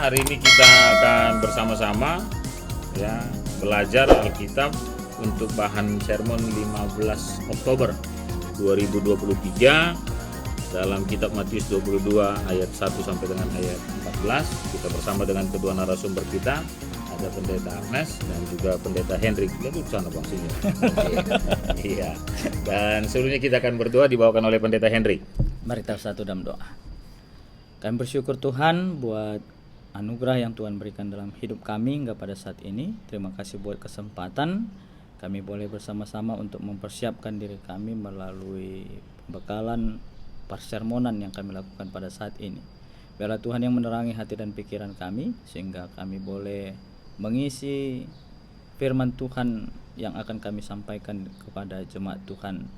hari ini kita akan bersama-sama ya belajar Alkitab untuk bahan sermon 15 Oktober 2023 dalam kitab Matius 22 ayat 1 sampai dengan ayat 14. Kita bersama dengan kedua narasumber kita, ada Pendeta Agnes dan juga Pendeta Hendrik. Dia tuh sana Bang sini. Iya. Dan sebelumnya kita akan berdoa dibawakan oleh Pendeta Hendrik. Mari kita satu dalam doa. Kami bersyukur Tuhan buat anugerah yang Tuhan berikan dalam hidup kami hingga pada saat ini. Terima kasih buat kesempatan kami boleh bersama-sama untuk mempersiapkan diri kami melalui pembekalan persermonan yang kami lakukan pada saat ini. Biarlah Tuhan yang menerangi hati dan pikiran kami sehingga kami boleh mengisi firman Tuhan yang akan kami sampaikan kepada jemaat Tuhan.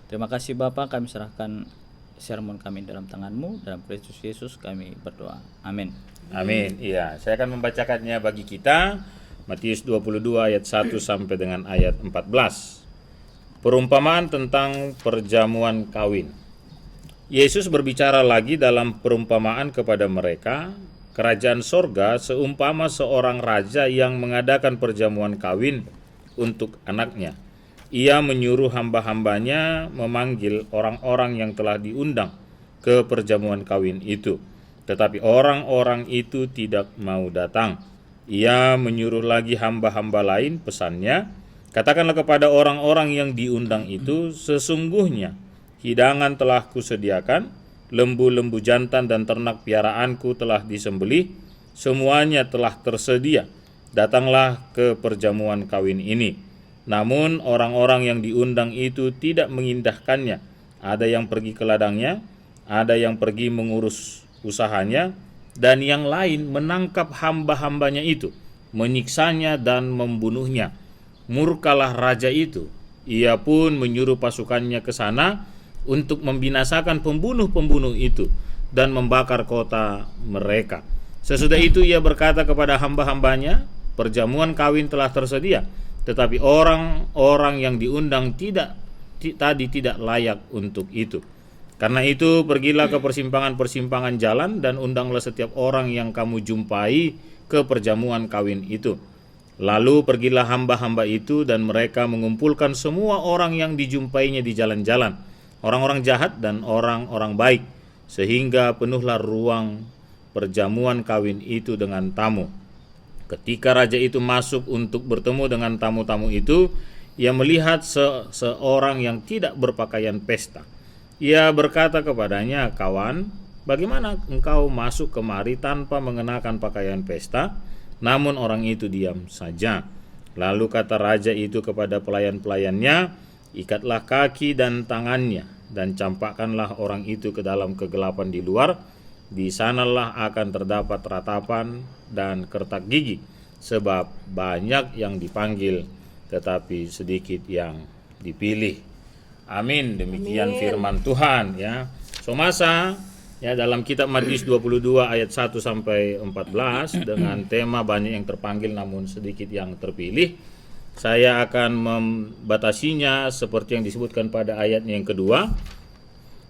Terima kasih Bapa, kami serahkan sermon kami dalam tangan-Mu, dalam Kristus Yesus kami berdoa. Amin. Amin. Iya, saya akan membacakannya bagi kita. Matius 22 ayat 1 sampai dengan ayat 14. Perumpamaan tentang perjamuan kawin. Yesus berbicara lagi dalam perumpamaan kepada mereka, kerajaan sorga seumpama seorang raja yang mengadakan perjamuan kawin untuk anaknya. Ia menyuruh hamba-hambanya memanggil orang-orang yang telah diundang ke perjamuan kawin itu. Tetapi orang-orang itu tidak mau datang. Ia menyuruh lagi hamba-hamba lain, pesannya, katakanlah kepada orang-orang yang diundang itu, sesungguhnya hidangan telah kusediakan, lembu-lembu jantan dan ternak piaraanku telah disembelih, semuanya telah tersedia. Datanglah ke perjamuan kawin ini. Namun orang-orang yang diundang itu tidak mengindahkannya. Ada yang pergi ke ladangnya, ada yang pergi mengurus usahanya, dan yang lain menangkap hamba-hambanya itu, menyiksanya dan membunuhnya. Murkalah raja itu. Ia pun menyuruh pasukannya ke sana untuk membinasakan pembunuh-pembunuh itu dan membakar kota mereka. Sesudah itu ia berkata kepada hamba-hambanya, perjamuan kawin telah tersedia, tetapi orang-orang yang diundang tidak layak untuk itu. Karena itu pergilah ke persimpangan-persimpangan jalan dan undanglah setiap orang yang kamu jumpai ke perjamuan kawin itu. Lalu pergilah hamba-hamba itu dan mereka mengumpulkan semua orang yang dijumpainya di jalan-jalan, orang-orang jahat dan orang-orang baik, sehingga penuhlah ruang perjamuan kawin itu dengan tamu. Ketika raja itu masuk untuk bertemu dengan tamu-tamu itu, ia melihat seorang yang tidak berpakaian pesta. Ia berkata kepadanya, kawan, bagaimana engkau masuk kemari tanpa mengenakan pakaian pesta? Namun orang itu diam saja. Lalu kata raja itu kepada pelayan-pelayannya, ikatlah kaki dan tangannya, dan campakkanlah orang itu ke dalam kegelapan di luar. Di sanalah akan terdapat ratapan dan kertak gigi, sebab banyak yang dipanggil, tetapi sedikit yang dipilih. Amin. Demikian firman Tuhan ya. Somasa ya dalam kitab Matius 22 ayat 1 sampai 14 dengan tema banyak yang terpanggil namun sedikit yang terpilih. Saya akan membatasinya seperti yang disebutkan pada ayatnya yang kedua.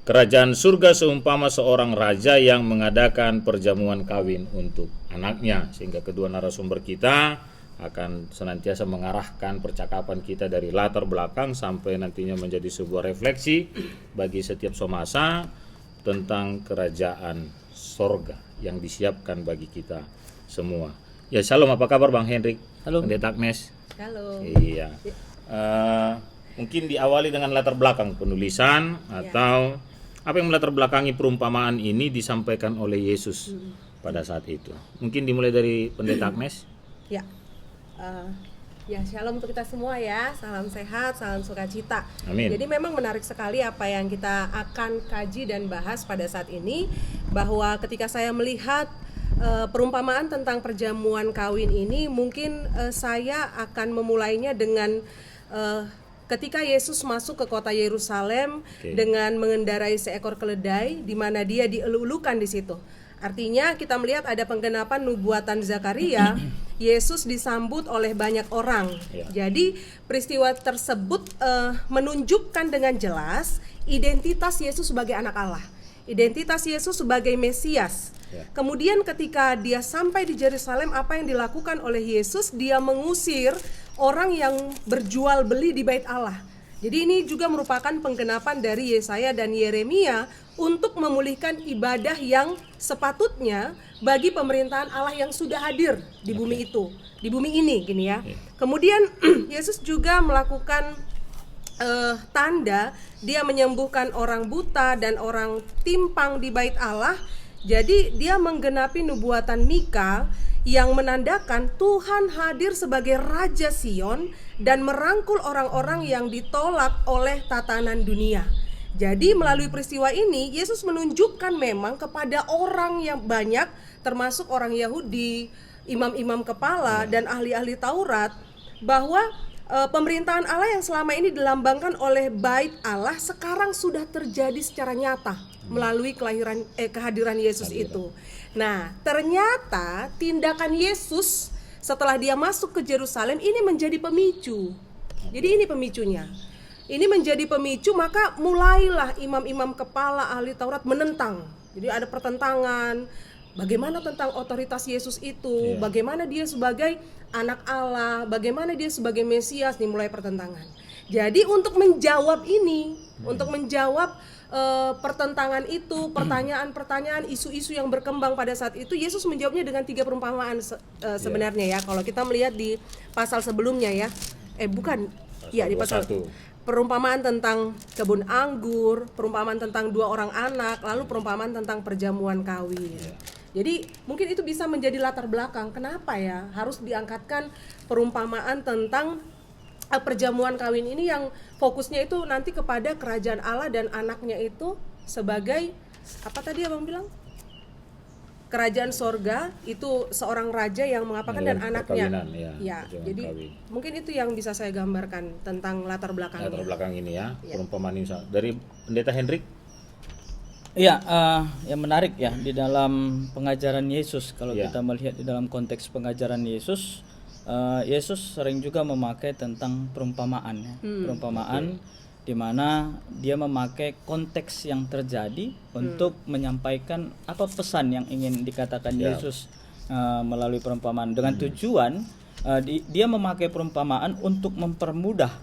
Kerajaan surga seumpama seorang raja yang mengadakan perjamuan kawin untuk anaknya. Sehingga kedua narasumber kita akan senantiasa mengarahkan percakapan kita dari latar belakang sampai nantinya menjadi sebuah refleksi bagi setiap somasa tentang kerajaan sorga yang disiapkan bagi kita semua. Ya, shalom, apa kabar Bang Hendrik? Halo. Pendeta Agnes? Halo. Iya. Mungkin diawali dengan latar belakang penulisan atau apa yang melatar belakangi perumpamaan ini disampaikan oleh Yesus pada saat itu. Mungkin dimulai dari Pendeta Agnes. Ya, shalom untuk kita semua ya. Salam sehat, salam sukacita. Amin. Jadi memang menarik sekali apa yang kita akan kaji dan bahas pada saat ini, bahwa ketika saya melihat perumpamaan tentang perjamuan kawin ini, mungkin saya akan memulainya dengan ketika Yesus masuk ke kota Yerusalem dengan mengendarai seekor keledai, di mana dia dielu-elukan di situ. Artinya kita melihat ada penggenapan nubuatan Zakaria, Yesus disambut oleh banyak orang. Jadi peristiwa tersebut menunjukkan dengan jelas identitas Yesus sebagai anak Allah. identitas Yesus sebagai Mesias. Ya. Kemudian ketika dia sampai di Yerusalem, apa yang dilakukan oleh Yesus? Dia mengusir orang yang berjual beli di Bait Allah. Jadi ini juga merupakan penggenapan dari Yesaya dan Yeremia untuk memulihkan ibadah yang sepatutnya bagi pemerintahan Allah yang sudah hadir di bumi itu, di bumi ini gini ya. Kemudian Yesus juga melakukan tanda, dia menyembuhkan orang buta dan orang timpang di Bait Allah. Jadi dia menggenapi nubuatan Mika yang menandakan Tuhan hadir sebagai Raja Sion dan merangkul orang-orang yang ditolak oleh tatanan dunia. Jadi melalui peristiwa ini Yesus menunjukkan memang kepada orang yang banyak, termasuk orang Yahudi, imam-imam kepala dan ahli-ahli Taurat, bahwa pemerintahan Allah yang selama ini dilambangkan oleh Bait Allah sekarang sudah terjadi secara nyata melalui kehadiran Yesus itu. Nah, ternyata tindakan Yesus setelah dia masuk ke Yerusalem ini menjadi pemicu. Jadi ini pemicunya. Ini menjadi pemicu, maka mulailah imam-imam kepala ahli Taurat menentang. Jadi ada pertentangan. Bagaimana tentang otoritas Yesus itu? Bagaimana dia sebagai anak Allah? Bagaimana dia sebagai Mesias? Nih mulai pertentangan. Jadi untuk menjawab ini, untuk menjawab pertentangan itu, pertanyaan-pertanyaan, isu-isu yang berkembang pada saat itu, Yesus menjawabnya dengan 3 perumpamaan sebenarnya ya. Kalau kita melihat di pasal sebelumnya ya, di pasal 1. Perumpamaan tentang kebun anggur, perumpamaan tentang 2 orang anak, lalu perumpamaan tentang perjamuan kawin. Jadi mungkin itu bisa menjadi latar belakang kenapa ya harus diangkatkan perumpamaan tentang perjamuan kawin ini yang fokusnya itu nanti kepada kerajaan Allah dan anaknya itu sebagai apa tadi abang bilang? Kerajaan sorga itu seorang raja yang mengapakan dan anaknya. Jadi kawin. Mungkin itu yang bisa saya gambarkan tentang latar belakangnya. Latar belakang ini ya, perumpamaan ini dari Pendeta Hendrik. Iya, yang menarik ya di dalam pengajaran Yesus. Kalau kita melihat di dalam konteks pengajaran Yesus, Yesus sering juga memakai tentang perumpamaan ya. Perumpamaan di mana dia memakai konteks yang terjadi untuk menyampaikan apa pesan yang ingin dikatakan Yesus melalui perumpamaan dengan tujuan dia memakai perumpamaan untuk mempermudah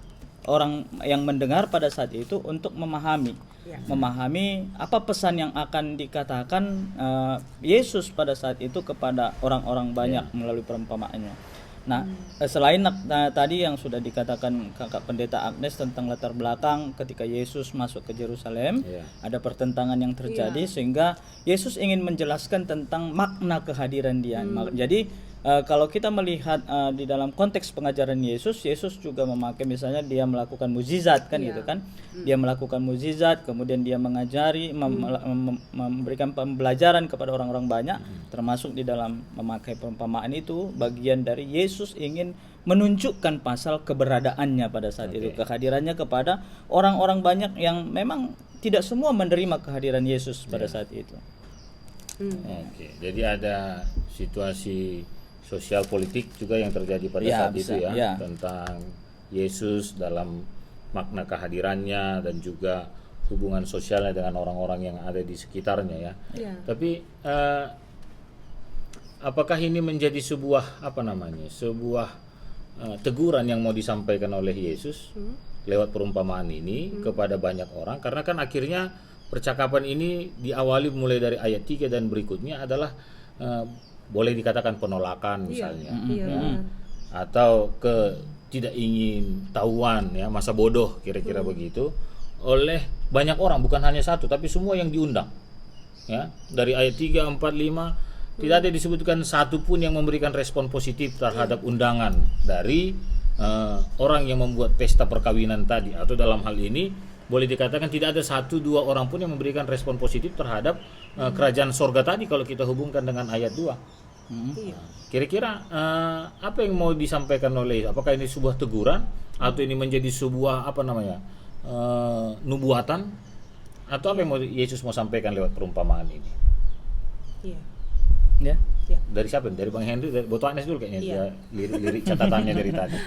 orang yang mendengar pada saat itu untuk memahami apa pesan yang akan dikatakan Yesus pada saat itu kepada orang-orang banyak melalui perumpamaannya. Nah, selain tadi yang sudah dikatakan Kakak Pendeta Agnes tentang latar belakang ketika Yesus masuk ke Yerusalem, ada pertentangan yang terjadi sehingga Yesus ingin menjelaskan tentang makna kehadiran dia. Jadi kalau kita melihat di dalam konteks pengajaran Yesus juga memakai misalnya dia melakukan mukjizat kan gitu kan. Dia melakukan mukjizat, kemudian dia mengajari, memberikan pembelajaran kepada orang-orang banyak, termasuk di dalam memakai perumpamaan itu bagian dari Yesus ingin menunjukkan pasal keberadaannya pada saat itu, kehadirannya kepada orang-orang banyak yang memang tidak semua menerima kehadiran Yesus pada saat itu. Jadi ada situasi sosial politik juga yang terjadi pada saat itu tentang Yesus dalam makna kehadirannya dan juga hubungan sosialnya dengan orang-orang yang ada di sekitarnya ya. Tapi apakah ini menjadi sebuah teguran yang mau disampaikan oleh Yesus lewat perumpamaan ini kepada banyak orang? Karena kan akhirnya percakapan ini diawali mulai dari ayat 3 dan berikutnya adalah boleh dikatakan penolakan misalnya, atau tidak ingin tahuan ya, masa bodoh kira-kira begitu oleh banyak orang, bukan hanya satu tapi semua yang diundang ya. Dari ayat 3, 4, 5 tidak ada disebutkan satu pun yang memberikan respon positif terhadap undangan dari orang yang membuat pesta perkawinan tadi, atau dalam hal ini boleh dikatakan tidak ada 1-2 orang pun yang memberikan respon positif terhadap kerajaan sorga tadi kalau kita hubungkan dengan ayat 2. Kira-kira apa yang mau disampaikan oleh, apakah ini sebuah teguran atau ini menjadi sebuah nubuatan, atau apa yang Yesus mau sampaikan lewat perumpamaan ini? Dari siapa? Dari Bang Henry, dari Boto Agnes dulu kayaknya dia lirik catatannya dari tadi.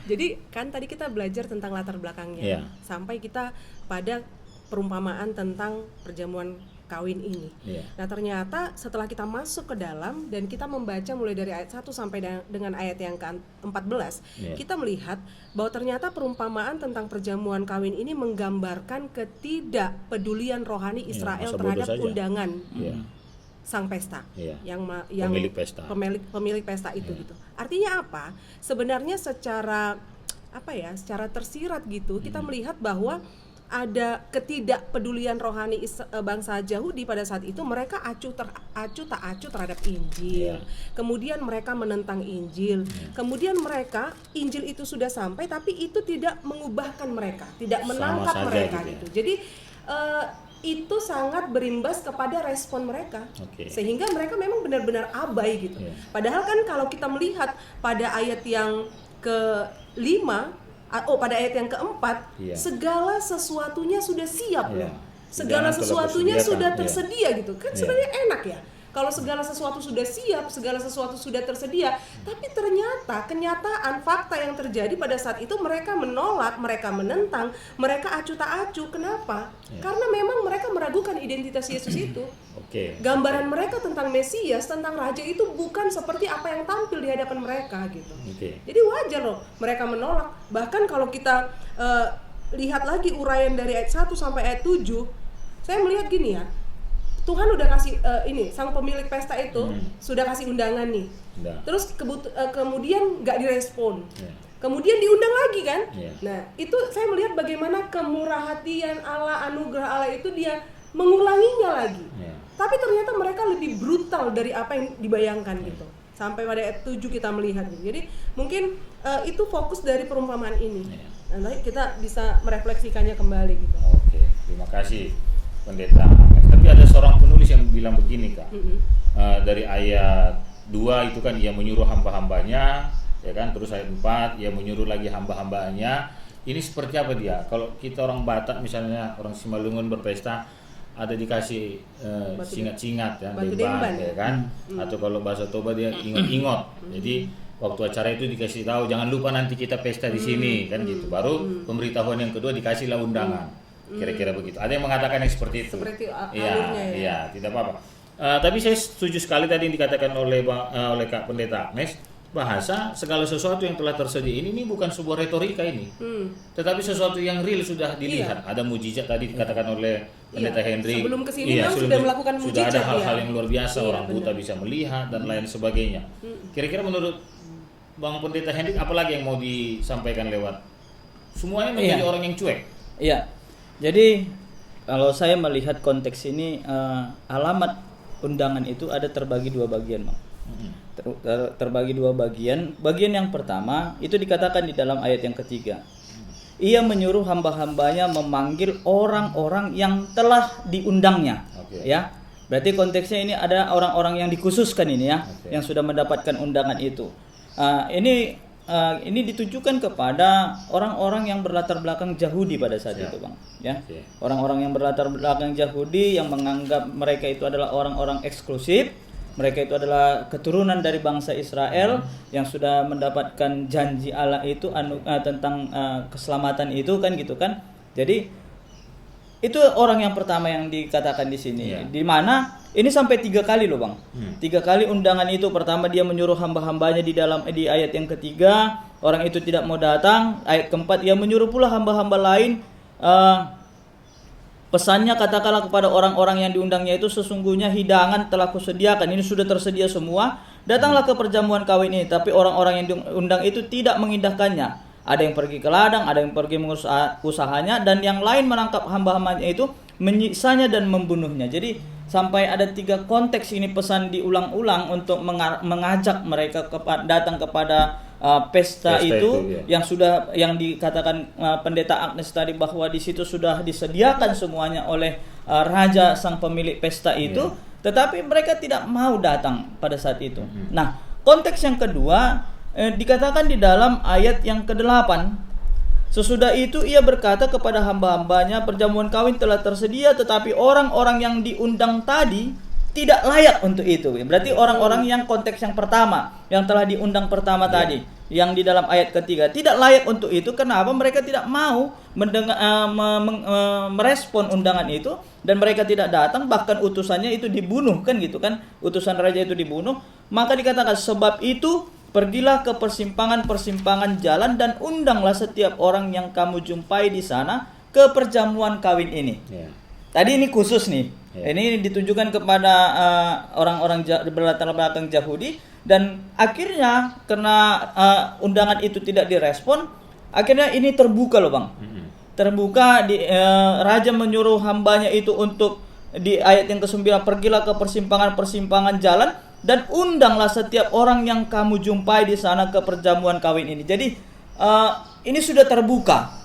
Jadi kan tadi kita belajar tentang latar belakangnya sampai kita pada perumpamaan tentang perjamuan kawin ini. Iya. Nah, ternyata setelah kita masuk ke dalam dan kita membaca mulai dari ayat 1 sampai dengan ayat yang ke-14, Iya. kita melihat bahwa ternyata perumpamaan tentang perjamuan kawin ini menggambarkan ketidakpedulian rohani Iya, Israel masa bodoh terhadap saja. undangan Iya. sang pesta, Iya. yang Pemilik pesta. pemilik pesta itu gitu. Artinya apa? Sebenarnya secara secara tersirat gitu kita melihat bahwa ada ketidakpedulian rohani bangsa Yahudi pada saat itu. Mereka tak acuh terhadap Injil. Iya. Kemudian mereka menentang Injil. Kemudian Injil itu sudah sampai tapi itu tidak mengubahkan mereka, tidak Sama menangkap saja mereka gitu ya. gitu. Jadi itu sangat berimbas kepada respon mereka. Oke. Sehingga mereka memang benar-benar abai gitu. Iya. Padahal kan kalau kita melihat pada ayat yang ke-5, pada ayat yang ke-4, Iya. segala sesuatunya sudah siap Iya. loh. Segala Hidangan telah sesuatunya kusediakan. sudah Iya. tersedia gitu. Kan Iya. sebenarnya enak ya. Kalau segala sesuatu sudah siap, segala sesuatu sudah tersedia, tapi ternyata kenyataan fakta yang terjadi pada saat itu mereka menolak, mereka menentang, mereka acuh tak acuh. Kenapa? Iya. Karena memang mereka meragukan identitas Yesus itu. Oke. Gambaran mereka tentang Mesias, tentang Raja itu bukan seperti apa yang tampil di hadapan mereka gitu. Oke. Jadi wajar loh mereka menolak. Bahkan kalau kita lihat lagi uraian dari ayat 1 sampai ayat 7, saya melihat gini ya. Tuhan udah kasih sang pemilik pesta itu sudah kasih undangan nih. Udah. Terus kemudian nggak direspon. Iya. Kemudian diundang lagi kan? Iya. Nah, itu saya melihat bagaimana kemurahhatian Allah, anugerah Allah itu dia mengulanginya lagi. Iya. Tapi ternyata mereka lebih brutal dari apa yang dibayangkan gitu. Sampai pada ayat 7 kita melihat gitu. Jadi mungkin itu fokus dari perumpamaan ini. Iya. Nanti kita bisa merefleksikannya kembali gitu. Oke, terima kasih Pendeta. Tapi ada seorang penulis yang bilang begini, Kak. Dari ayat 2 itu kan ia menyuruh hamba-hambanya, ya kan? Terus ayat 4 ia menyuruh lagi hamba-hambanya. Ini seperti apa dia? Kalau kita orang Batak misalnya, orang Simalungun berpesta, ada dikasih singat-singat ya, Batu demban, demban. ya kan? Atau kalau bahasa Toba dia ingot-ingot. Jadi waktu acara itu dikasih tahu jangan lupa nanti kita pesta di sini kan gitu. Baru pemberitahuan yang kedua dikasihlah undangan. Kira-kira begitu. Ada yang mengatakan yang seperti itu. Seperti Iya, alurnya ya. iya, tidak apa-apa. Tapi saya setuju sekali tadi yang dikatakan oleh Kak Pendeta Agnes, bahasa segala sesuatu yang telah tersedia ini bukan sebuah retorika ini. Tetapi sesuatu yang real sudah dilihat. Ada mujizat tadi dikatakan oleh Pendeta Hendrik. Sebelum kesini memang sudah melakukan Sudah mujizat, ada hal-hal ya. yang luar biasa, Iya, orang buta bisa melihat dan lain sebagainya. Kira-kira menurut Bang Pendeta Hendrik apalagi yang mau disampaikan lewat? Semuanya menjadi orang yang cuek. Iya. Jadi kalau saya melihat konteks ini, alamat undangan itu ada terbagi dua bagian, Bang. Terbagi dua bagian. Bagian yang pertama itu dikatakan di dalam ayat yang ketiga. Ia menyuruh hamba-hambanya memanggil orang-orang yang telah diundangnya. Oke. Ya. Berarti konteksnya ini ada orang-orang yang dikhususkan ini ya, Oke. yang sudah mendapatkan undangan itu. Ini ditujukan kepada orang-orang yang berlatar belakang Yahudi pada saat itu, Bang. Ya, Oke. orang-orang yang berlatar belakang Yahudi yang menganggap mereka itu adalah orang-orang eksklusif, mereka itu adalah keturunan dari bangsa Israel yang sudah mendapatkan janji Allah itu tentang keselamatan itu kan gitu kan. Jadi itu orang yang pertama yang dikatakan di sini, Iya. di mana ini sampai 3 kali loh, Bang. 3 kali undangan itu. Pertama dia menyuruh hamba-hambanya di ayat yang ketiga, orang itu tidak mau datang. Ayat keempat ia menyuruh pula hamba-hamba lain. Pesannya katakanlah kepada orang-orang yang diundangnya itu, sesungguhnya hidangan telah kusediakan. Ini sudah tersedia semua. Datanglah ke perjamuan kawin ini. Tapi orang-orang yang diundang itu tidak mengindahkannya. Ada yang pergi ke ladang, ada yang pergi mengurus usahanya, dan yang lain menangkap hamba-hambanya itu, menyiksanya dan membunuhnya. Jadi sampai ada 3 konteks ini pesan diulang-ulang untuk mengajak mereka datang kepada pesta itu ya. yang dikatakan Pendeta Agnes tadi, bahwa di situ sudah disediakan semuanya oleh raja sang pemilik pesta itu, tetapi mereka tidak mau datang pada saat itu. Nah, konteks yang kedua dikatakan di dalam ayat yang ke-8. Sesudah itu ia berkata kepada hamba-hambanya, perjamuan kawin telah tersedia, tetapi orang-orang yang diundang tadi tidak layak untuk itu. Berarti orang-orang yang konteks yang pertama, yang telah diundang pertama tadi, yang di dalam ayat ketiga tidak layak untuk itu. Kenapa? Mereka tidak mau mendengar, merespon undangan itu, dan mereka tidak datang, bahkan utusannya itu dibunuh kan gitu kan, utusan raja itu dibunuh. Maka dikatakan, sebab itu pergilah ke persimpangan-persimpangan jalan dan undanglah setiap orang yang kamu jumpai di sana ke perjamuan kawin ini. Tadi ini khusus nih. Ini ditujukan kepada orang-orang berlatar belakang Yahudi. Dan akhirnya karena undangan itu tidak direspon, akhirnya ini terbuka loh Bang. Terbuka, raja menyuruh hambanya itu untuk, di ayat yang ke-9, pergilah ke persimpangan-persimpangan jalan dan undanglah setiap orang yang kamu jumpai di sana ke perjamuan kawin ini. Jadi ini sudah terbuka.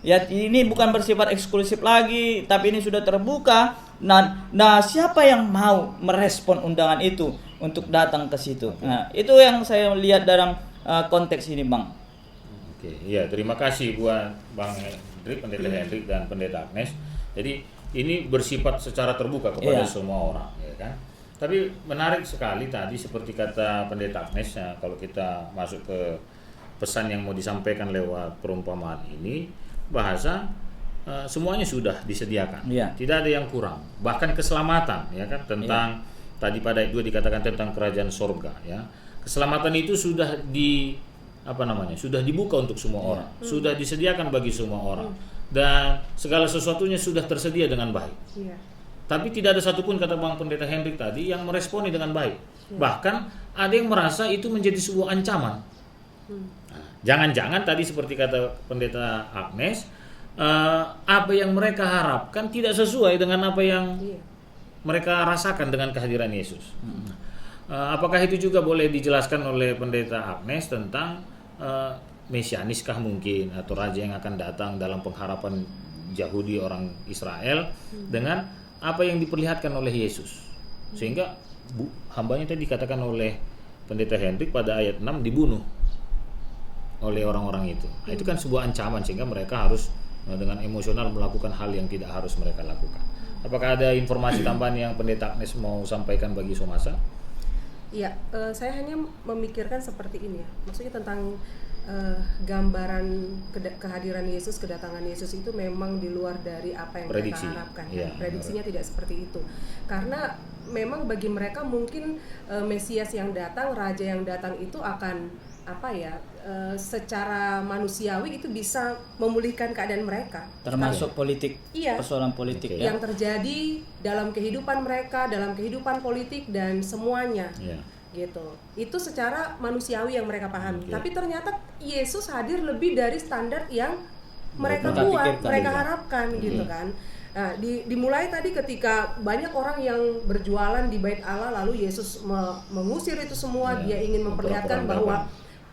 Ya, ini bukan bersifat eksklusif lagi, tapi ini sudah terbuka. Nah, siapa yang mau merespon undangan itu untuk datang ke situ? Nah, itu yang saya lihat dalam konteks ini, Bang. Oke, iya, terima kasih buat Bang Hendrik, Pendeta Hendrik dan Pendeta Agnes. Jadi ini bersifat secara terbuka kepada semua orang, ya kan? Tapi menarik sekali tadi seperti kata Pendeta Agnes, ya, kalau kita masuk ke pesan yang mau disampaikan lewat perumpamaan ini, bahasa semuanya sudah disediakan, tidak ada yang kurang, bahkan keselamatan, ya kan, tentang tadi pada ayat 2 dikatakan tentang kerajaan sorga, ya, keselamatan itu sudah sudah dibuka untuk semua orang, sudah disediakan bagi semua orang, dan segala sesuatunya sudah tersedia dengan baik. Tapi tidak ada satupun, kata Bang Pendeta Hendrik tadi, yang meresponi dengan baik. Bahkan ada yang merasa itu menjadi sebuah ancaman. Jangan-jangan tadi seperti kata Pendeta Agnes, apa yang mereka harapkan tidak sesuai dengan apa yang mereka rasakan dengan kehadiran Yesus. Apakah itu juga boleh dijelaskan oleh Pendeta Agnes tentang mesianiskah mungkin, atau raja yang akan datang dalam pengharapan Yahudi orang Israel dengan apa yang diperlihatkan oleh Yesus, sehingga hambanya tadi dikatakan oleh Pendeta Hendrik pada ayat 6 dibunuh oleh orang-orang itu. Nah, itu kan sebuah ancaman, sehingga mereka harus dengan emosional melakukan hal yang tidak harus mereka lakukan. Apakah ada informasi tambahan yang Pendeta Agnes mau sampaikan bagi Somasa? Iya, saya hanya memikirkan seperti ini ya. Maksudnya tentang gambaran kehadiran Yesus, kedatangan Yesus itu memang di luar dari apa yang mereka harapkan. Prediksinya tidak seperti itu. Karena memang bagi mereka mungkin Mesias yang datang, Raja yang datang itu akan secara manusiawi itu bisa memulihkan keadaan mereka, termasuk politik, persoalan politik yang terjadi dalam kehidupan mereka, dalam kehidupan politik dan semuanya, gitu. Itu secara manusiawi yang mereka pahami. Tapi ternyata Yesus hadir lebih dari standar yang mereka buat, mereka harapkan, gitu kan. Nah, dimulai tadi ketika banyak orang yang berjualan di Bait Allah, lalu Yesus mengusir itu semua. Dia ingin memperlihatkan bahwa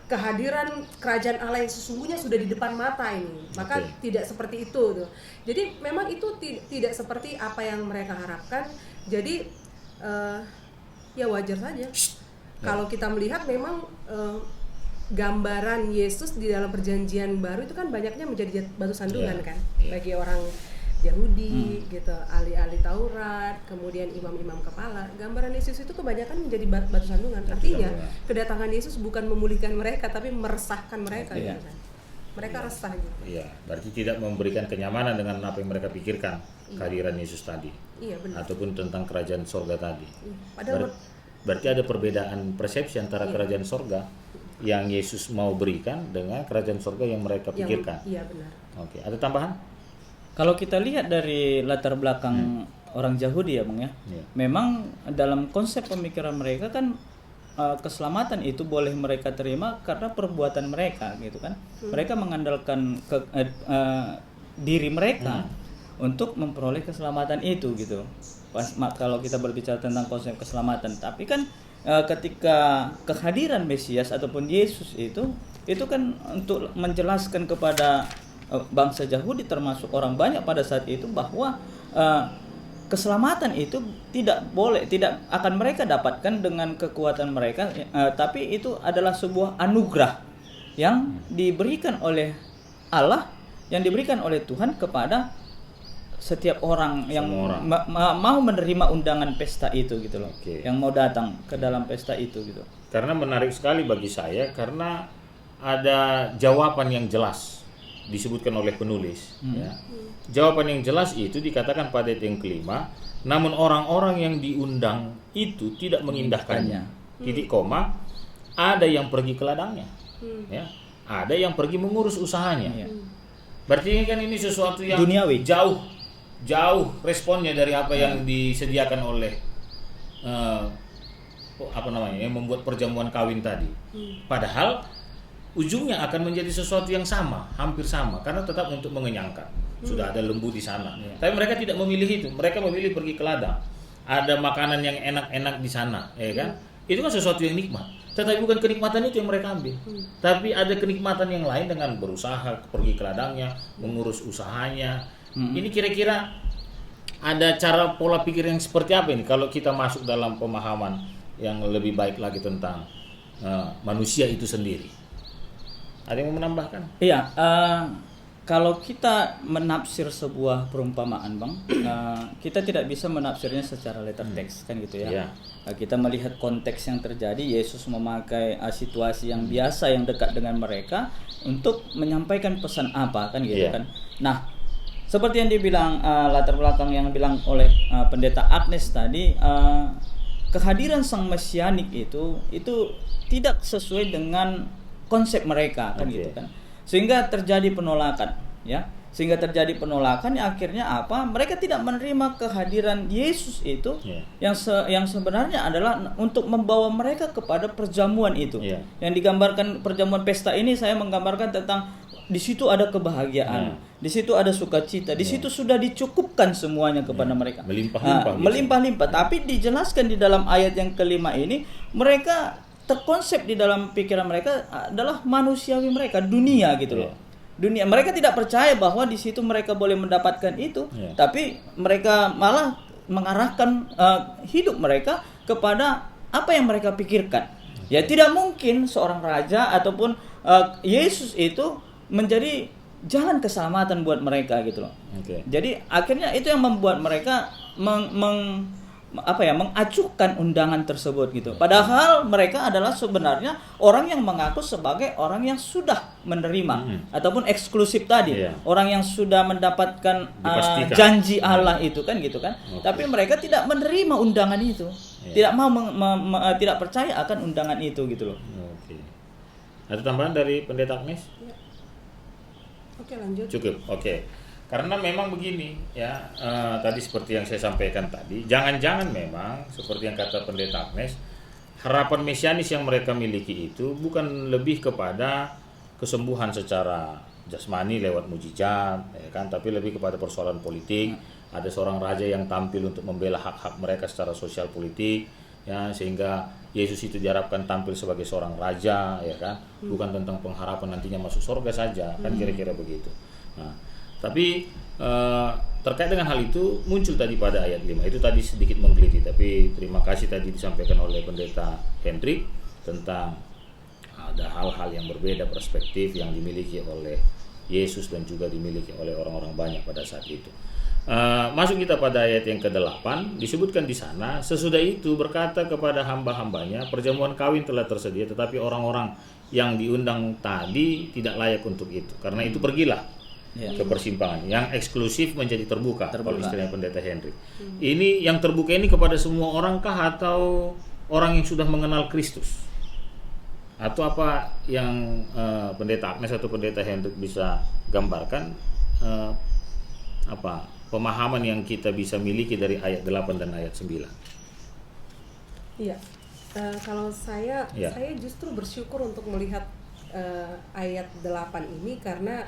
kehadiran kerajaan Allah yang sesungguhnya sudah di depan mata ini. Maka tidak seperti itu tuh. Jadi memang itu tidak seperti apa yang mereka harapkan. Jadi ya wajar saja. Kalau kita melihat memang gambaran Yesus di dalam perjanjian baru itu kan banyaknya menjadi batu sandungan kan, bagi orang Yahudi gitu, ahli-ahli Taurat, kemudian imam-imam kepala. Gambaran Yesus itu kebanyakan menjadi batu sandungan. Artinya kedatangan Yesus bukan memulihkan mereka, tapi meresahkan mereka, gitu kan. Mereka resah gitu. Iya, berarti tidak memberikan kenyamanan dengan apa yang mereka pikirkan kehadiran Yesus tadi. Iya, benar. Ataupun tentang kerajaan sorga tadi. Padahal berarti ada perbedaan persepsi antara kerajaan sorga yang Yesus mau berikan dengan kerajaan sorga yang mereka pikirkan. Iya, benar. Oke, ada tambahan? Kalau kita lihat dari latar belakang orang Yahudi ya Bang ya, memang dalam konsep pemikiran mereka kan keselamatan itu boleh mereka terima karena perbuatan mereka gitu kan. Mereka mengandalkan diri mereka untuk memperoleh keselamatan itu gitu. Kalau kita berbicara tentang konsep keselamatan, tapi kan ketika kehadiran Mesias ataupun Yesus itu kan untuk menjelaskan kepada bangsa Yahudi termasuk orang banyak pada saat itu bahwa keselamatan itu tidak akan mereka dapatkan dengan kekuatan mereka, tapi itu adalah sebuah anugerah yang diberikan oleh Allah, yang diberikan oleh Tuhan kepada setiap orang yang mau menerima undangan pesta itu gitu loh, yang mau datang ke dalam pesta itu gitu. Karena menarik sekali bagi saya, karena ada jawaban yang jelas disebutkan oleh penulis. Ya. Jawaban yang jelas itu dikatakan pada ayat yang kelima, namun orang-orang yang diundang itu tidak mengindahkannya. Titik koma, ada yang pergi ke ladangnya, ya, ada yang pergi mengurus usahanya. Berarti kan ini sesuatu yang Duniawi. jauh responnya dari apa yang disediakan oleh yang membuat perjamuan kawin tadi. Padahal ujungnya akan menjadi sesuatu yang sama, hampir sama, karena tetap untuk mengenyangkan. Sudah ada lembu di sana. Tapi mereka tidak memilih itu. Mereka memilih pergi ke ladang. Ada makanan yang enak-enak di sana, ya kan? Itu kan sesuatu yang nikmat. Tetapi bukan kenikmatan itu yang mereka ambil. Tapi ada kenikmatan yang lain dengan berusaha pergi ke ladangnya, mengurus usahanya. Ini kira-kira ada cara pola pikir yang seperti apa ini kalau kita masuk dalam pemahaman yang lebih baik lagi tentang manusia itu sendiri? Ada yang mau menambahkan? Iya, kalau kita menafsir sebuah perumpamaan, Bang, kita tidak bisa menafsirnya secara letter text, kan gitu ya. Iya. Kita melihat konteks yang terjadi, Yesus memakai situasi yang biasa yang dekat dengan mereka untuk menyampaikan pesan apa, kan gitu kan. Nah, seperti yang dibilang latar belakang yang bilang oleh pendeta Agnes tadi, kehadiran sang mesianik itu tidak sesuai dengan konsep mereka, kan gitu kan. Sehingga terjadi penolakan, ya. Sehingga terjadi penolakan yang akhirnya apa? Mereka tidak menerima kehadiran Yesus itu yang sebenarnya adalah untuk membawa mereka kepada perjamuan itu. Yang digambarkan perjamuan pesta ini, saya menggambarkan tentang di situ ada kebahagiaan, di situ ada sukacita, di situ sudah dicukupkan semuanya kepada mereka. Melimpah-limpah. Tapi dijelaskan di dalam ayat yang kelima ini, mereka terkonsep di dalam pikiran mereka adalah manusiawi mereka, dunia gitu loh. Dunia, mereka tidak percaya bahwa di situ mereka boleh mendapatkan itu, tapi mereka malah mengarahkan hidup mereka kepada apa yang mereka pikirkan. Ya tidak mungkin seorang raja ataupun Yesus itu menjadi jalan keselamatan buat mereka gitu loh. Jadi akhirnya itu yang membuat mereka mengacuhkan undangan tersebut gitu. Padahal mereka adalah sebenarnya orang yang mengaku sebagai orang yang sudah menerima ataupun eksklusif tadi, orang yang sudah mendapatkan janji Allah itu kan gitu kan. Tapi mereka tidak menerima undangan itu, tidak mau tidak percaya akan undangan itu gitu loh. Ada tambahan dari pendeta Agnes? Oke, lanjut. Cukup. Karena memang begini ya, tadi seperti yang saya sampaikan tadi, jangan-jangan memang seperti yang kata pendeta Agnes, harapan mesianis yang mereka miliki itu bukan lebih kepada kesembuhan secara jasmani lewat mujizat, ya kan, tapi lebih kepada persoalan politik. Ada seorang raja yang tampil untuk membela hak-hak mereka secara sosial politik, ya, sehingga Yesus itu diharapkan tampil sebagai seorang raja, ya kan, bukan tentang pengharapan nantinya masuk surga saja, kan kira-kira begitu. Nah, tapi terkait dengan hal itu muncul tadi pada ayat 5. Itu tadi sedikit menggeliti, tapi terima kasih tadi disampaikan oleh pendeta Hendrik tentang ada hal-hal yang berbeda perspektif yang dimiliki oleh Yesus dan juga dimiliki oleh orang-orang banyak pada saat itu. Masuk kita pada ayat yang ke-8, disebutkan di sana, sesudah itu berkata kepada hamba-hambanya, perjamuan kawin telah tersedia, tetapi orang-orang yang diundang tadi tidak layak untuk itu. Karena itu pergilah ke persimpangan. Yang eksklusif menjadi terbuka. Kalau istilahnya pendeta Hendrik. Ini yang terbuka ini kepada semua orang kah atau orang yang sudah mengenal Kristus? Atau apa yang pendeta Agnes atau pendeta Hendrik bisa gambarkan pemahaman yang kita bisa miliki dari ayat 8 dan ayat 9? Iya. Kalau saya justru bersyukur untuk melihat ayat 8 ini, karena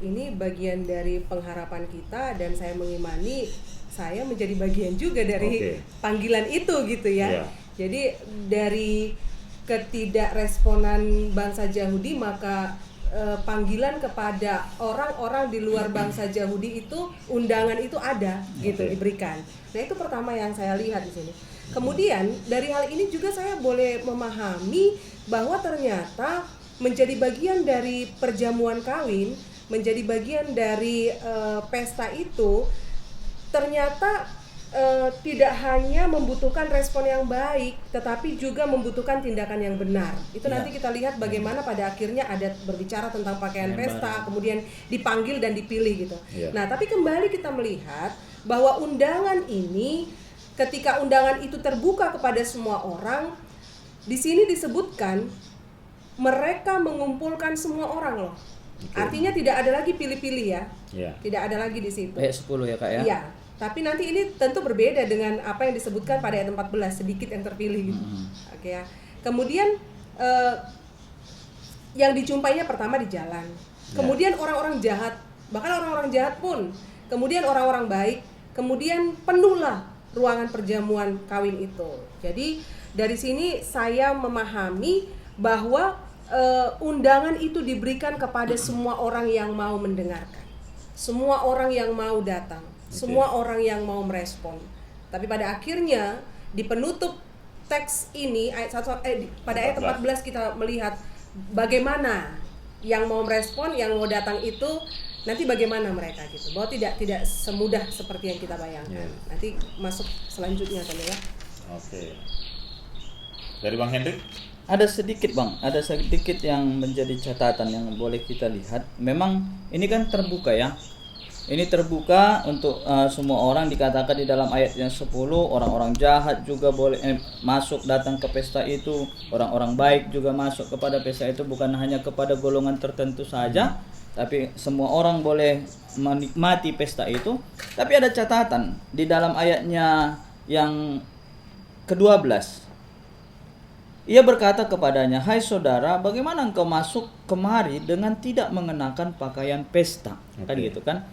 ini bagian dari pengharapan kita dan saya mengimani saya menjadi bagian juga dari panggilan itu gitu ya. Jadi dari ketidakresponan bangsa Yahudi, maka panggilan kepada orang-orang di luar bangsa Yahudi itu, undangan itu ada gitu, diberikan. Nah, itu pertama yang saya lihat di sini. Kemudian dari hal ini juga saya boleh memahami bahwa ternyata menjadi bagian dari perjamuan kawin, menjadi bagian dari pesta itu, ternyata tidak hanya membutuhkan respon yang baik, tetapi juga membutuhkan tindakan yang benar. Itu Ya. nanti kita lihat bagaimana pada akhirnya ada berbicara tentang pakaian Yang pesta, kemudian dipanggil dan dipilih gitu. Ya. Nah, tapi kembali kita melihat bahwa undangan ini, ketika undangan itu terbuka kepada semua orang, di sini disebutkan mereka mengumpulkan semua orang loh. Artinya tidak ada lagi pilih-pilih ya. Ya. Tidak ada lagi di situ. Ayat 10 ya Kak ya. Iya, tapi nanti ini tentu berbeda dengan apa yang disebutkan pada ayat 14, sedikit yang terpilih gitu. Oke ya. Kemudian yang dijumpainya pertama di jalan. Kemudian orang-orang jahat, bahkan orang-orang jahat pun. Kemudian orang-orang baik, kemudian penuhlah ruangan perjamuan kawin itu. Jadi dari sini saya memahami bahwa undangan itu diberikan kepada semua orang yang mau mendengarkan. Semua orang yang mau datang. Semua orang yang mau merespon. Tapi pada akhirnya di penutup teks ini pada ayat 14 kita melihat bagaimana yang mau merespon, yang mau datang itu nanti bagaimana mereka gitu. Bahwa tidak semudah seperti yang kita bayangkan. Nanti masuk selanjutnya kan ya. Oke. Dari Bang Hendrik? Ada sedikit Bang, ada sedikit yang menjadi catatan yang boleh kita lihat. Memang ini kan terbuka ya. Ini terbuka untuk semua orang, dikatakan di dalam ayat yang 10, orang-orang jahat juga boleh masuk datang ke pesta itu, orang-orang baik juga masuk kepada pesta itu, bukan hanya kepada golongan tertentu saja, tapi semua orang boleh menikmati pesta itu. Tapi ada catatan di dalam ayatnya yang ke-12. Ia berkata kepadanya, "Hai saudara, bagaimana engkau masuk kemari dengan tidak mengenakan pakaian pesta?" Kan gitu kan.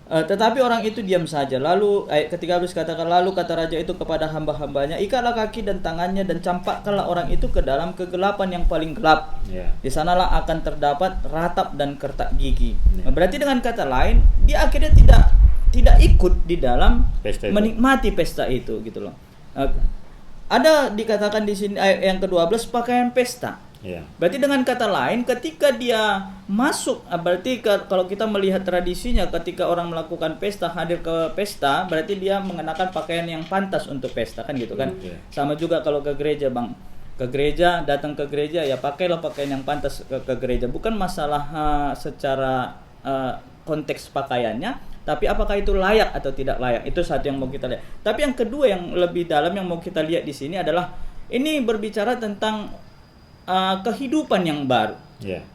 Tetapi orang itu diam saja. Lalu ayat ke-13 katakan, lalu kata raja itu kepada hamba-hambanya, ikatlah kaki dan tangannya dan campakkanlah orang itu ke dalam kegelapan yang paling gelap. Di sanalah akan terdapat ratap dan kertak gigi. Berarti dengan kata lain, dia akhirnya tidak ikut di dalam Pesta itu. menikmati pesta itu gitu loh. Ada dikatakan di sini ayat yang ke-12 pakaian pesta. Berarti dengan kata lain, ketika dia masuk, berarti kalau kita melihat tradisinya, ketika orang melakukan pesta, hadir ke pesta, berarti dia mengenakan pakaian yang pantas untuk pesta, kan gitu kan. Sama juga kalau ke gereja Bang, ke gereja, datang ke gereja, ya pakailah pakaian yang pantas ke gereja. Bukan masalah secara konteks pakaiannya, tapi apakah itu layak atau tidak layak, itu satu yang mau kita lihat. Tapi yang kedua yang lebih dalam yang mau kita lihat di sini adalah, ini berbicara tentang kehidupan yang baru.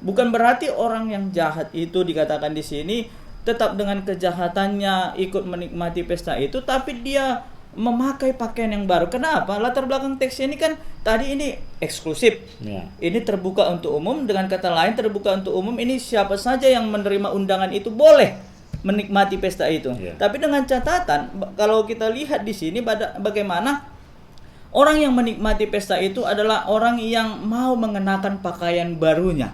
Bukan berarti orang yang jahat itu dikatakan di sini tetap dengan kejahatannya ikut menikmati pesta itu, tapi dia memakai pakaian yang baru. Kenapa? Latar belakang teksnya ini kan tadi ini eksklusif. Ini terbuka untuk umum, dengan kata lain terbuka untuk umum. Ini siapa saja yang menerima undangan itu boleh menikmati pesta itu. Tapi dengan catatan, kalau kita lihat di sini bagaimana orang yang menikmati pesta itu adalah orang yang mau mengenakan pakaian barunya,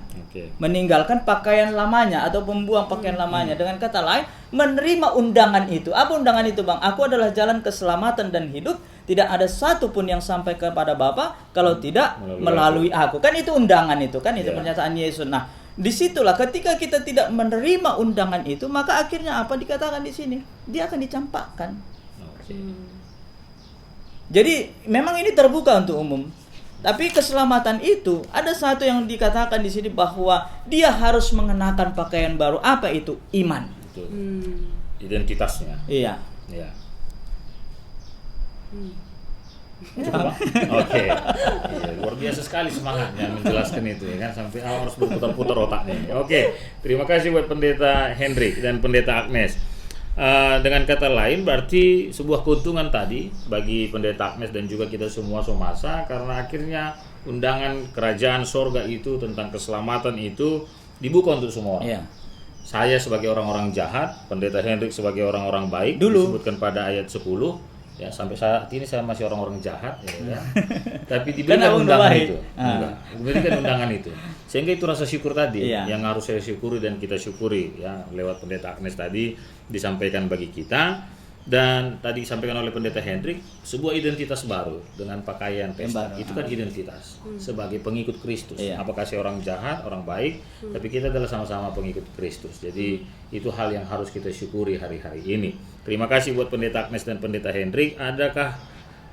meninggalkan pakaian lamanya atau membuang pakaian lamanya. Dengan kata lain, menerima undangan itu. Apa undangan itu Bang? Aku adalah jalan keselamatan dan hidup. Tidak ada satupun yang sampai kepada Bapa kalau tidak melalui aku. Kan itu undangan itu, kan itu pernyataan Yesus. Nah, disitulah ketika kita tidak menerima undangan itu, maka akhirnya apa dikatakan di sini? Dia akan dicampakkan. Jadi memang ini terbuka untuk umum. Tapi keselamatan itu ada satu yang dikatakan di sini, bahwa dia harus mengenakan pakaian baru. Apa itu? Iman. Identitasnya. Iya. Oke. Luar biasa sekali semangatnya menjelaskan itu ya kan, sampai harus berputar-putar otaknya. Oke. Terima kasih buat Pendeta Hendrik dan Pendeta Agnes. Dengan kata lain, berarti sebuah keuntungan tadi bagi Pendeta Agnes dan juga kita semua somasa, karena akhirnya undangan kerajaan sorga itu tentang keselamatan itu dibuka untuk semua orang. Saya sebagai orang-orang jahat, Pendeta Hendrik sebagai orang-orang baik, disebutkan pada ayat 10. Ya, sampai saat ini saya masih orang-orang jahat ya. Tapi diberikan undangan itu. Diberikan undangan itu. Sehingga itu rasa syukur tadi yang harus saya syukuri dan kita syukuri ya, lewat Pendeta Agnes tadi disampaikan bagi kita. Dan tadi disampaikan oleh Pendeta Hendrik, sebuah identitas baru dengan pakaian pesta. baru. Itu kan identitas sebagai pengikut Kristus. Iya. Apakah saya orang jahat, orang baik, tapi kita adalah sama-sama pengikut Kristus. Jadi itu hal yang harus kita syukuri hari-hari ini. Terima kasih buat Pendeta Agnes dan Pendeta Hendrik. Adakah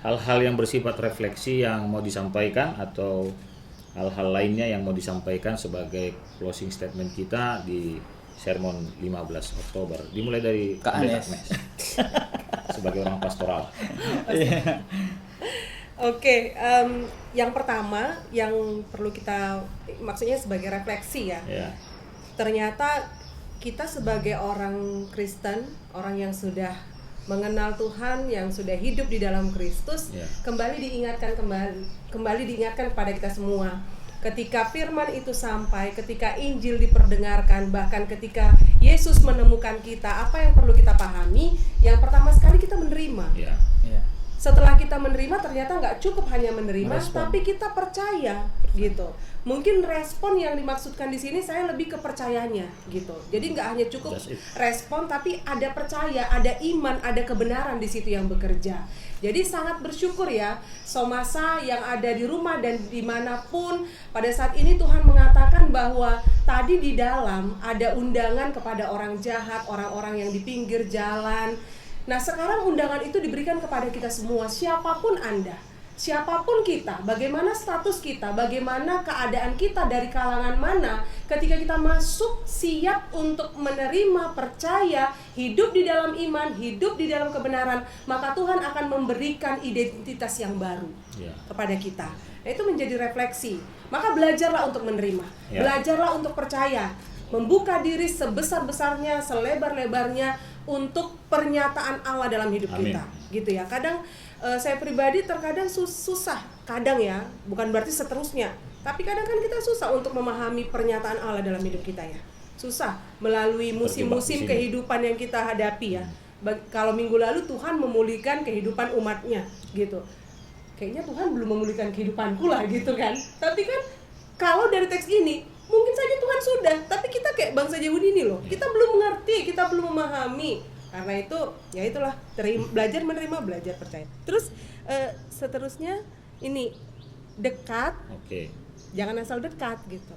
hal-hal yang bersifat refleksi yang mau disampaikan atau hal-hal lainnya yang mau disampaikan sebagai closing statement kita di sermon 15 Oktober? Dimulai dari Kak Pendeta Agnes. Agnes sebagai orang pastoral. Oke, yang pertama yang perlu kita, maksudnya sebagai refleksi ya, Ya. ternyata kita sebagai orang Kristen, orang yang sudah mengenal Tuhan, yang sudah hidup di dalam Kristus, Ya. kembali diingatkan kepada kita semua. Ketika firman itu sampai, ketika Injil diperdengarkan, bahkan ketika Yesus menemukan kita, apa yang perlu kita pahami? Yang pertama sekali kita menerima. Ya. Iya. Setelah kita menerima, ternyata nggak cukup hanya menerima, Merespon. tapi kita percaya gitu. Mungkin respon yang dimaksudkan di sini saya lebih ke percayanya gitu. Jadi nggak hanya cukup That's it. respon, tapi ada percaya, ada iman, ada kebenaran di situ yang bekerja. Jadi sangat bersyukur ya, Somasa yang ada di rumah dan dimanapun pada saat ini Tuhan mengatakan bahwa tadi di dalam ada undangan kepada orang jahat, orang-orang yang di pinggir jalan. Nah sekarang undangan itu diberikan kepada kita semua, siapapun Anda, siapapun kita, bagaimana status kita, bagaimana keadaan kita, dari kalangan mana, ketika kita masuk siap untuk menerima, percaya, hidup di dalam iman, hidup di dalam kebenaran, maka Tuhan akan memberikan identitas yang baru Ya. kepada kita. Nah, itu menjadi refleksi. Maka belajarlah untuk menerima, Ya. belajarlah untuk percaya, membuka diri sebesar-besarnya, selebar-lebarnya untuk pernyataan Allah dalam hidup Amin. kita, gitu ya. Kadang saya pribadi terkadang susah, kadang ya, bukan berarti seterusnya, tapi kadang kan kita susah untuk memahami pernyataan Allah dalam hidup kita ya. Susah melalui musim-musim Terjebak di sini. kehidupan yang kita hadapi ya. Kalau minggu lalu Tuhan memulihkan kehidupan umatnya, gitu. Kayaknya Tuhan belum memulihkan kehidupanku lah gitu kan. Tapi kan kalau dari teks ini mungkin saja Tuhan sudah, tapi kita kayak bangsa Yahudi ini loh, kita belum mengerti, kita belum memahami. Karena itu, ya itulah, belajar menerima, belajar percaya. Terus seterusnya ini dekat, Oke. jangan asal dekat gitu,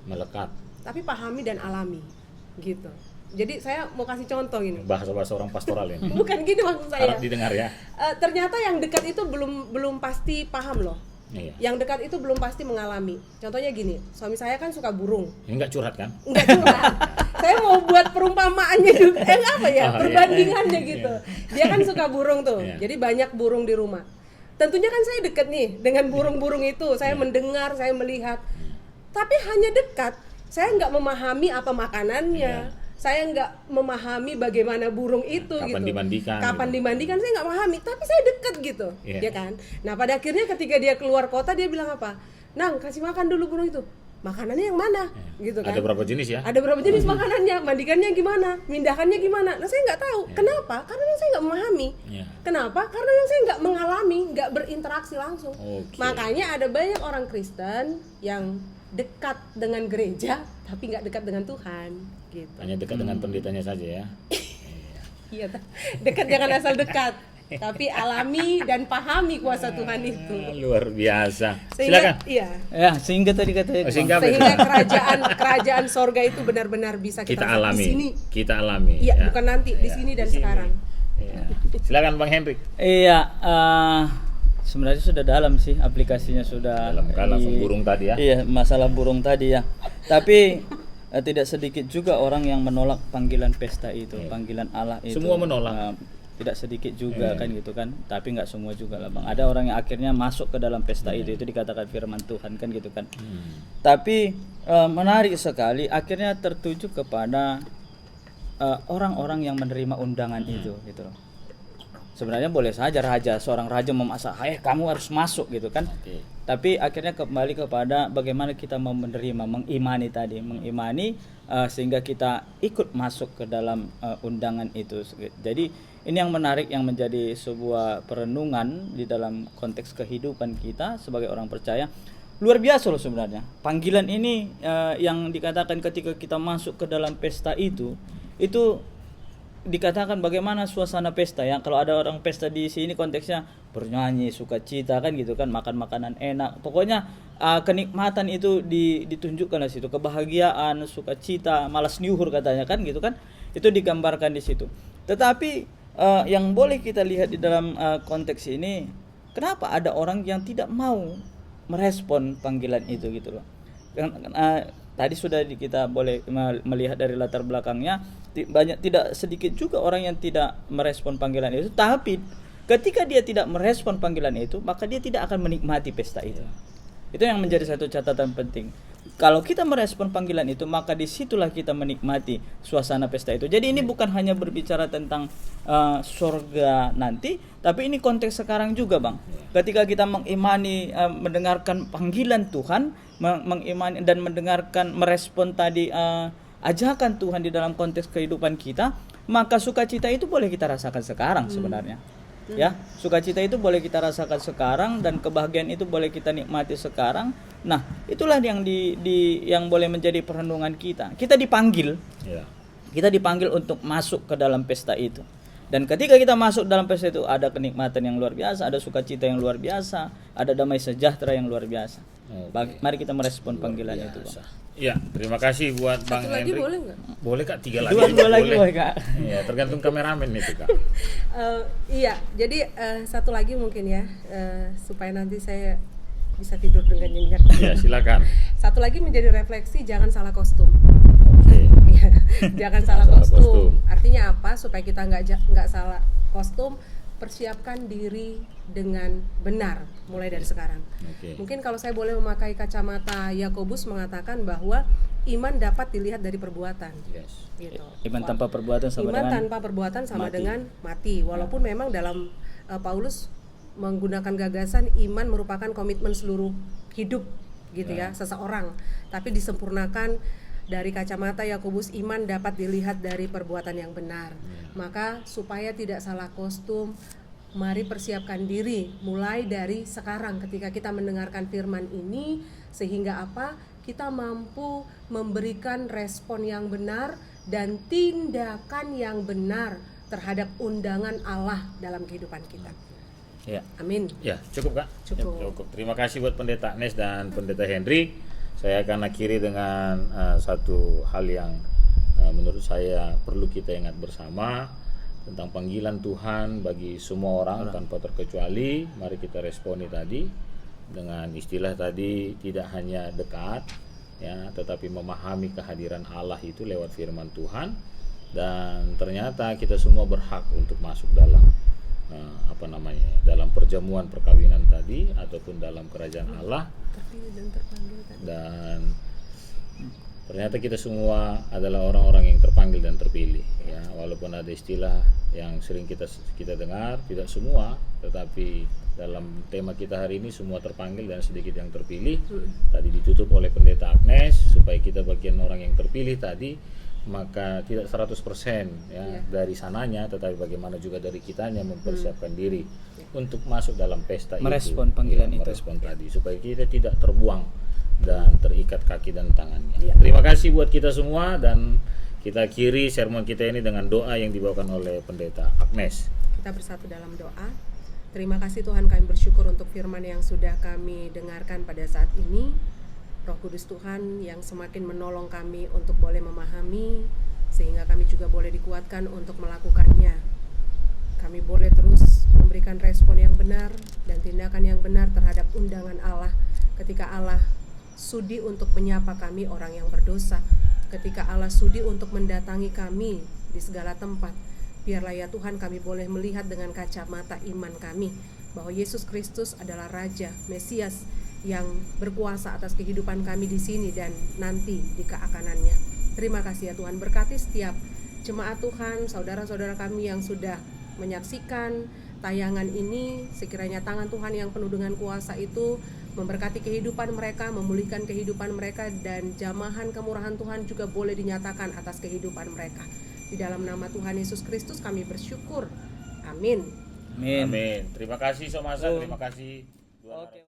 Melekat. tapi pahami dan alami gitu. Jadi saya mau kasih contoh gini, Bahasa-bahasa orang pastoral ini. bukan gini maksud saya. Harap didengar ya. Ternyata yang dekat itu belum pasti paham loh. Iya. Yang dekat itu belum pasti mengalami. Contohnya gini, suami saya kan suka burung. Ini enggak curhat kan? Enggak curhat. Saya mau buat perumpamaannya juga, apa ya, Oh, perbandingannya iya. gitu. Dia kan suka burung tuh, Iya. jadi banyak burung di rumah. Tentunya kan saya dekat nih dengan burung-burung itu. Saya mendengar, saya melihat. Tapi hanya dekat. Saya nggak memahami apa makanannya. Iya. Saya nggak memahami bagaimana burung itu Kapan gitu. dimandikan, Kapan gitu. dimandikan saya nggak memahami. Tapi saya dekat gitu, Iya. ya kan. Nah pada akhirnya ketika dia keluar kota dia bilang apa? Nang kasih makan dulu burung itu. Makanannya yang mana? Gitu kan. Ada berapa jenis ya? Ada berapa jenis makanannya, mandikannya gimana, mindahkannya gimana? Nah saya nggak tahu. Kenapa? Karena saya nggak memahami. Ya. Kenapa? Karena saya nggak mengalami, nggak berinteraksi langsung. Oke. Makanya ada banyak orang Kristen yang dekat dengan gereja, tapi nggak dekat dengan Tuhan. Gitu. Hanya dekat dengan pendetanya saja ya. Iya, dekat jangan asal dekat, tapi alami dan pahami kuasa Tuhan itu. Luar biasa. Sehingga, Silakan. iya. Ya, sehingga tadi katanya Sehingga apa itu? Sehingga kerajaan sorga itu benar-benar bisa kita Kita rasakan alami. di sini. Kita alami. Iya, ya. bukan nanti, di Ya, sini dan di sini. sekarang. Ya. Silakan Bang Hendrik. Iya, sebenarnya sudah dalam sih aplikasinya sudah Dalam langsung burung tadi ya. Iya, masalah burung tadi ya. Tapi tidak sedikit juga orang yang menolak panggilan pesta itu, panggilan Allah itu. Semua menolak. Tidak sedikit juga kan gitu kan. Tapi nggak semua juga lah Bang. Ada orang yang akhirnya masuk ke dalam pesta itu dikatakan firman Tuhan kan gitu kan. Tapi menarik sekali akhirnya tertuju kepada orang-orang yang menerima undangan itu gitu loh. Sebenarnya boleh saja seorang raja memaksa, kamu harus masuk gitu kan. Oke. Tapi akhirnya kembali kepada bagaimana kita mau menerima, mengimani sehingga kita ikut masuk ke dalam undangan itu. Jadi ini yang menarik, yang menjadi sebuah perenungan di dalam konteks kehidupan kita sebagai orang percaya. Luar biasa loh sebenarnya. Panggilan ini yang dikatakan ketika kita masuk ke dalam pesta itu dikatakan bagaimana suasana pesta ya. Kalau ada orang pesta di sini konteksnya bernyanyi, sukacita kan gitu kan, makan makanan enak. Pokoknya kenikmatan itu ditunjukkan di situ, kebahagiaan, sukacita, malas nyuhur katanya kan gitu kan. Itu digambarkan di situ. Tetapi yang boleh kita lihat di dalam konteks ini, kenapa ada orang yang tidak mau merespon panggilan itu gitu loh. Tadi sudah kita boleh melihat dari latar belakangnya, tidak sedikit juga orang yang tidak merespon panggilan itu, tapi ketika dia tidak merespon panggilan itu, maka dia tidak akan menikmati pesta itu. Itu yang menjadi satu catatan penting. Kalau kita merespon panggilan itu, maka disitulah kita menikmati suasana pesta itu. Jadi ini bukan hanya berbicara tentang surga nanti, tapi ini konteks sekarang juga, Bang. Ketika kita mengimani, mendengarkan panggilan Tuhan, mengimani dan mendengarkan, merespon tadi ajakan Tuhan di dalam konteks kehidupan kita, maka sukacita itu boleh kita rasakan sekarang sebenarnya. Ya, sukacita itu boleh kita rasakan sekarang, dan kebahagiaan itu boleh kita nikmati sekarang. Nah, itulah yang yang boleh menjadi perenungan kita. Kita dipanggil, kita dipanggil untuk masuk ke dalam pesta itu. Dan ketika kita masuk dalam pesta itu, ada kenikmatan yang luar biasa, ada sukacita yang luar biasa, ada damai sejahtera yang luar biasa. Mari kita merespon panggilan itu, Bang. Ya, terima kasih buat Bang Lagi Hendrik. boleh nggak? Boleh Kak, 3 lagi. Dua lagi boleh, Kak. Ya, tergantung kameramen itu, Kak. Iya, jadi satu lagi mungkin ya, supaya nanti saya bisa tidur dengan nyenyak. Ya, silakan. Satu lagi menjadi refleksi, jangan salah kostum. Oke. Iya, jangan salah Salah kostum. kostum. Artinya apa? Supaya kita nggak salah kostum, persiapkan diri dengan benar mulai dari sekarang. Oke. Mungkin kalau saya boleh memakai kacamata Yakobus mengatakan bahwa iman dapat dilihat dari perbuatan. Yes. Gitu. Iman tanpa perbuatan sama Iman dengan tanpa perbuatan sama mati. dengan mati. Walaupun memang dalam Paulus menggunakan gagasan iman merupakan komitmen seluruh hidup gitu ya seseorang, tapi disempurnakan dari kacamata Yakobus, iman dapat dilihat dari perbuatan yang benar. Maka supaya tidak salah kostum, mari persiapkan diri mulai dari sekarang ketika kita mendengarkan firman ini, sehingga apa? Kita mampu memberikan respon yang benar dan tindakan yang benar terhadap undangan Allah dalam kehidupan kita. ya. Amin. Ya, cukup Kak. Cukup. Terima kasih buat Pendeta Agnes dan Pendeta Hendrik. Saya akan akhiri dengan satu hal yang menurut saya perlu kita ingat bersama, tentang panggilan Tuhan bagi semua orang tanpa terkecuali. Mari kita responi tadi dengan istilah tadi, tidak hanya dekat ya, tetapi memahami kehadiran Allah itu lewat firman Tuhan, dan ternyata kita semua berhak untuk masuk dalam dalam perjamuan perkawinan tadi ataupun dalam kerajaan Allah. Terpilih dan terpanggil kan. Dan ternyata kita semua adalah orang-orang yang terpanggil dan terpilih ya, walaupun ada istilah yang sering kita dengar, tidak semua, tetapi dalam tema kita hari ini semua terpanggil dan sedikit yang terpilih. Tadi ditutup oleh Pendeta Agnes supaya kita bagian orang yang terpilih tadi, maka tidak 100% ya dari sananya, tetapi bagaimana juga dari kitanya mempersiapkan diri untuk masuk dalam pesta Merespon itu, panggilan itu. merespon tadi, supaya kita tidak terbuang dan terikat kaki dan tangannya. Terima kasih buat kita semua, dan kita akhiri sermon kita ini dengan doa yang dibawakan oleh Pendeta Agnes. Kita bersatu dalam doa. Terima kasih Tuhan, kami bersyukur untuk firman yang sudah kami dengarkan pada saat ini. Roh Kudus Tuhan yang semakin menolong kami untuk boleh memahami, sehingga kami juga boleh dikuatkan untuk melakukannya. Kami boleh terus memberikan respon yang benar dan tindakan yang benar terhadap undangan Allah ketika Allah sudi untuk menyapa kami orang yang berdosa, ketika Allah sudi untuk mendatangi kami di segala tempat. Biarlah ya Tuhan kami boleh melihat dengan kacamata iman kami bahwa Yesus Kristus adalah Raja, Mesias yang berkuasa atas kehidupan kami di sini dan nanti di keakanannya. Terima kasih ya Tuhan, berkati setiap jemaat Tuhan, saudara-saudara kami yang sudah menyaksikan tayangan ini. Sekiranya tangan Tuhan yang penuh dengan kuasa itu memberkati kehidupan mereka, memulihkan kehidupan mereka, dan jamahan kemurahan Tuhan juga boleh dinyatakan atas kehidupan mereka. Di dalam nama Tuhan Yesus Kristus kami bersyukur. Amin. Amin. Amin. Terima kasih Somasa, terima kasih. Oke.